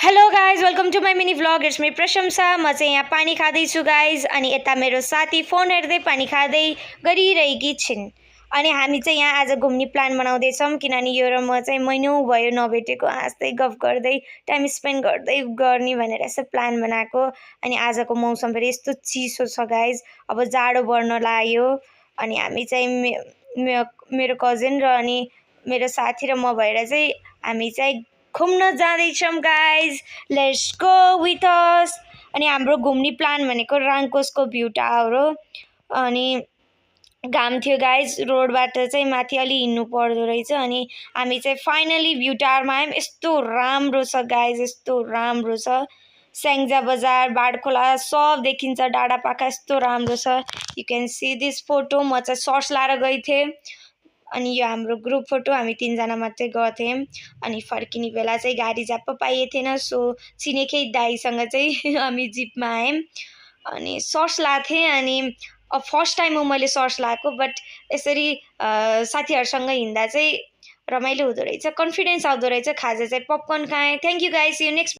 Hello guys welcome to my mini vlog it's me Prashansa. म चाहिँ यहाँ पानी खाँदैछु गाइज। अनि यता मेरो साथी फोन हेर्दै पानी खाँदै गरिरहेकी छिन्। अनि हामी चाहिँ यहाँ आज घुम्ने प्लान बनाउँदैछौँ, किनभने यो र म चाहिँ महिनौँ भयो नभेटेको, हाँस्दै गफ गर्दै टाइम स्पेन्ड गर्दै गर्ने भनेर यसो प्लान बनाएको। अनि आजको मौसम फेरि यस्तो चिसो छ गाइज, अब जाडो बढ्न लाग्यो। अनि हामी चाहिँ मेरो कजिन र अनि मेरो साथी र म भएर चाहिँ हामी चाहिँ घुम्न जाँदैछौँ guys, let's go with us. अनि हाम्रो घुम्ने प्लान भनेको राङकोसको भ्यू टावर हो। अनि घाम थियो गाइज, रोडबाट चाहिँ माथि अलि हिँड्नु पर्दो रहेछ। अनि हामी चाहिँ फाइनली भ्यू टावरमा आयौँ। यस्तो राम्रो छ गाइज, यस्तो राम्रो छ। स्याङ्जा बजार, बाडखोला सब देखिन्छ, डाँडा पाखा यस्तो राम्रो छ। You can see this photo. म चाहिँ सर्ट्स लाएर गएको थिएँ। अनि यो हाम्रो ग्रुप फोटो, हामी 3जना मात्रै गएको थियौँ। अनि फर्किने बेला चाहिँ गाडी ज्याप्प पाइएको थिएन, सो चिनेकै दाईसँग चाहिँ हामी जिपमा आयौँ। अनि सर्ट्स लाएको थिएँ। अनि फर्स्ट टाइम हो मैले सर्ट्स लगाएको, बट यसरी साथीहरूसँग हिँड्दा चाहिँ रमाइलो हुँदो रहेछ, कन्फिडेन्स आउँदो रहेछ। खाजा चाहिँ पपकर्न खाएँ। Thank you guys, see you next.